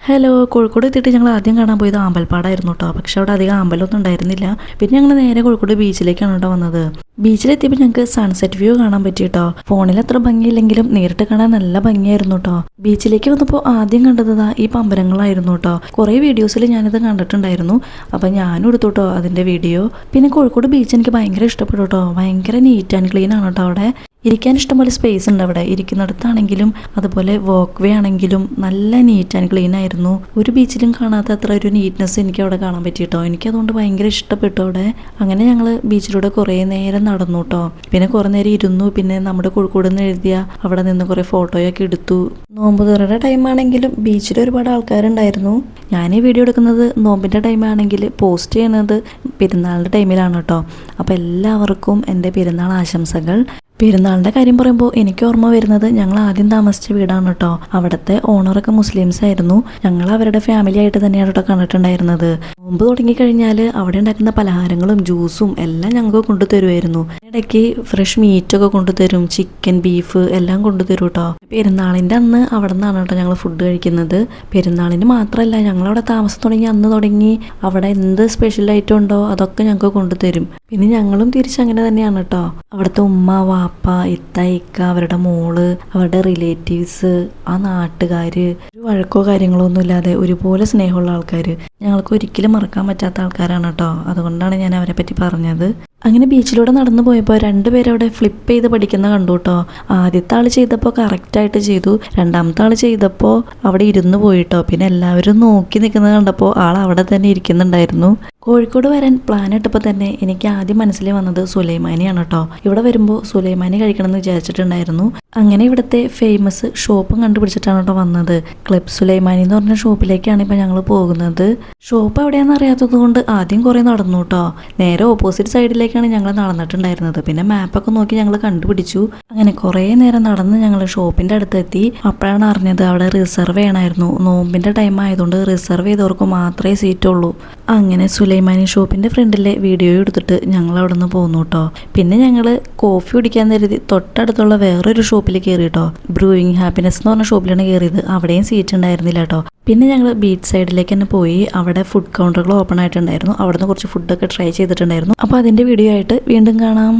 Hello, Kozhikode എത്തിയിട്ട് ഞങ്ങൾ ആദ്യം കാണാൻ പോയത് ആമ്പൽപ്പാടായിരുന്നു കേട്ടോ. പക്ഷെ അവിടെ അധികം ആമ്പലൊന്നും ഉണ്ടായിരുന്നില്ല. പിന്നെ ഞങ്ങൾ നേരെ കോഴിക്കോട് ബീച്ചിലേക്കാണ് കേട്ടോ വന്നത്. ബീച്ചിലെത്തിയപ്പോൾ ഞങ്ങൾക്ക് സൺസെറ്റ് വ്യൂ കാണാൻ പറ്റി കേട്ടോ. ഫോണിൽ അത്ര ഭംഗിയില്ലെങ്കിലും നേരിട്ട് കാണാൻ നല്ല ഭംഗിയായിരുന്നു കേട്ടോ. ബീച്ചിലേക്ക് വന്നപ്പോൾ ആദ്യം കണ്ടത് ഈ പമ്പരങ്ങളായിരുന്നു കേട്ടോ. കുറേ വീഡിയോസിൽ ഞാനിത് കണ്ടിട്ടുണ്ടായിരുന്നു. അപ്പം ഞാനും എടുത്തു കേട്ടോ അതിൻ്റെ വീഡിയോ. പിന്നെ കോഴിക്കോട് ബീച്ച് എനിക്ക് ഭയങ്കര ഇഷ്ടപ്പെട്ടു കേട്ടോ. ഭയങ്കര നീറ്റ് ആൻഡ് ക്ലീൻ ആണ് കേട്ടോ. അവിടെ ഇരിക്കാൻ ഇഷ്ടംപോലെ സ്പേസ് ഉണ്ട്. അവിടെ ഇരിക്കുന്നിടത്താണെങ്കിലും അതുപോലെ വോക്ക് വേ ആണെങ്കിലും നല്ല നീറ്റ് ആൻഡ് ക്ലീൻ ആയിരുന്നു. ഒരു ബീച്ചിലും കാണാത്ത അത്ര ഒരു നീറ്റ്നെസ് എനിക്ക് അവിടെ കാണാൻ പറ്റി കേട്ടോ. എനിക്കതുകൊണ്ട് ഭയങ്കര ഇഷ്ടപ്പെട്ടു അവിടെ. അങ്ങനെ ഞങ്ങൾ ബീച്ചിലൂടെ കുറേ നേരം നടന്നു കേട്ടോ. പിന്നെ കുറേ നേരം ഇരുന്നു. പിന്നെ നമ്മുടെ കോഴിക്കോട് നിന്ന് എഴുതിയ അവിടെ നിന്ന് കുറേ ഫോട്ടോയൊക്കെ എടുത്തു. നോമ്പ് തുറയുടെ ടൈമാണെങ്കിലും ബീച്ചിൽ ഒരുപാട് ആൾക്കാരുണ്ടായിരുന്നു. ഞാൻ ഈ വീഡിയോ എടുക്കുന്നത് നോമ്പിൻ്റെ ടൈമാണെങ്കിൽ പോസ്റ്റ് ചെയ്യുന്നത് പെരുന്നാളിൻ്റെ ടൈമിലാണ് കേട്ടോ. അപ്പോൾ എല്ലാവർക്കും എൻ്റെ പെരുന്നാൾ ആശംസകൾ. പെരുന്നാളിൻ്റെ കാര്യം പറയുമ്പോൾ എനിക്ക് ഓർമ്മ വരുന്നത് ഞങ്ങൾ ആദ്യം താമസിച്ച വീടാണ് കേട്ടോ. അവിടുത്തെ ഓണറൊക്കെ മുസ്ലിംസ് ആയിരുന്നു. ഞങ്ങൾ അവരുടെ ഫാമിലി ആയിട്ട് തന്നെയാണ് കേട്ടോ കണ്ടിട്ടുണ്ടായിരുന്നത്. നോമ്പ് തുടങ്ങിക്കഴിഞ്ഞാൽ അവിടെ ഉണ്ടാക്കുന്ന പലഹാരങ്ങളും ജ്യൂസും എല്ലാം ഞങ്ങൾക്ക് കൊണ്ടുതരുമായിരുന്നു. ഇടയ്ക്ക് ഫ്രഷ് മീറ്റൊക്കെ കൊണ്ടുതരും. ചിക്കൻ, ബീഫ് എല്ലാം കൊണ്ടുതരും കേട്ടോ. പെരുന്നാളിൻ്റെ അന്ന് അവിടെ നിന്നാണ് കേട്ടോ ഞങ്ങൾ ഫുഡ് കഴിക്കുന്നത്. പെരുന്നാളിന് മാത്രമല്ല, ഞങ്ങളവിടെ താമസം തുടങ്ങി അന്ന് തുടങ്ങി അവിടെ എന്ത് സ്പെഷ്യൽ ഐറ്റം ഉണ്ടോ അതൊക്കെ ഞങ്ങൾക്ക് കൊണ്ടുതരും. പിന്നെ ഞങ്ങളും തിരിച്ചങ്ങനെ തന്നെയാണ് കേട്ടോ. അവിടുത്തെ ഉമ്മ, വാപ്പ, ഇക്ക, അവരുടെ മോള്, അവരുടെ റിലേറ്റീവ്സ്, ആ നാട്ടുകാര് ഒരു വഴക്കോ കാര്യങ്ങളോ ഒന്നും ഇല്ലാതെ ഒരുപോലെ സ്നേഹമുള്ള ആൾക്കാർ. ഞങ്ങൾക്ക് ഒരിക്കലും മറക്കാൻ പറ്റാത്ത ആൾക്കാരാണ് കേട്ടോ. അതുകൊണ്ടാണ് ഞാൻ അവരെ പറ്റി പറഞ്ഞത്. അങ്ങനെ ബീച്ചിലൂടെ നടന്നു പോയപ്പോൾ രണ്ടുപേരും അവിടെ ഫ്ലിപ്പ് ചെയ്ത് പഠിക്കുന്ന കണ്ടു കേട്ടോ. ആദ്യത്തെ ആൾ ചെയ്തപ്പോൾ കറക്റ്റായിട്ട് ചെയ്തു. രണ്ടാമത്തെ ആൾ ചെയ്തപ്പോൾ അവിടെ ഇരുന്ന് പോയിട്ടോ. പിന്നെ എല്ലാവരും നോക്കി നിൽക്കുന്നത് കണ്ടപ്പോൾ ആൾ അവിടെ തന്നെ ഇരിക്കുന്നുണ്ടായിരുന്നു. കോഴിക്കോട് വരാൻ പ്ലാൻ ഇട്ടപ്പോൾ തന്നെ എനിക്ക് ആദ്യം മനസ്സിൽ വന്നത് സുലൈമാനിയാണ് കേട്ടോ. ഇവിടെ വരുമ്പോൾ സുലൈമാനി കഴിക്കണം എന്ന് വിചാരിച്ചിട്ടുണ്ടായിരുന്നു. അങ്ങനെ ഇവിടുത്തെ ഫേമസ് ഷോപ്പും കണ്ടുപിടിച്ചിട്ടാണ് കേട്ടോ വന്നത്. ക്ലബ് സുലൈമാനി എന്ന് പറഞ്ഞ ഷോപ്പിലേക്കാണ് ഇപ്പം ഞങ്ങൾ പോകുന്നത്. ഷോപ്പ് എവിടെയാണെന്ന് അറിയാത്തത് കൊണ്ട് ആദ്യം കുറേ നടന്നു കേട്ടോ. നേരെ ഓപ്പോസിറ്റ് സൈഡിലേക്കാണ് ഞങ്ങൾ നടന്നിട്ടുണ്ടായിരുന്നത്. പിന്നെ മാപ്പൊക്കെ നോക്കി ഞങ്ങൾ കണ്ടുപിടിച്ചു. അങ്ങനെ കുറേ നേരം നടന്ന് ഞങ്ങൾ ഷോപ്പിൻ്റെ അടുത്തെത്തി. അപ്പോഴാണ് അറിഞ്ഞത് അവിടെ റിസർവ് ചെയ്യണമായിരുന്നു. നോമ്പിൻ്റെ ടൈം ആയതുകൊണ്ട് റിസർവ് ചെയ്തവർക്ക് മാത്രമേ സീറ്റുള്ളൂ. അങ്ങനെ സുലൈമാനി ഷോപ്പിൻ്റെ ഫ്രണ്ടിലെ വീഡിയോ എടുത്തിട്ട് ഞങ്ങൾ അവിടെ നിന്ന് പോന്നു കേട്ടോ. പിന്നെ ഞങ്ങൾ കോഫി കുടിക്കാൻ കരുതി തൊട്ടടുത്തുള്ള വേറൊരു ഷോപ്പിൽ കയറി കേട്ടോ. ബ്രൂയിങ് ഹാപ്പിനെസ് എന്ന് പറഞ്ഞ ഷോപ്പിലാണ് കയറിയത്. അവിടെയും സീറ്റ് ഉണ്ടായിരുന്നില്ല കേട്ടോ. പിന്നെ ഞങ്ങൾ ബീച്ച് സൈഡിലേക്ക് തന്നെ പോയി. അവിടെ ഫുഡ് കൗണ്ടറുകൾ ഓപ്പൺ ആയിട്ടുണ്ടായിരുന്നു. അവിടെ നിന്ന് കുറച്ച് ഫുഡൊക്കെ ട്രൈ ചെയ്തിട്ടുണ്ടായിരുന്നു. അപ്പോൾ അതിൻ്റെ വീഡിയോ ആയിട്ട് വീണ്ടും കാണാം.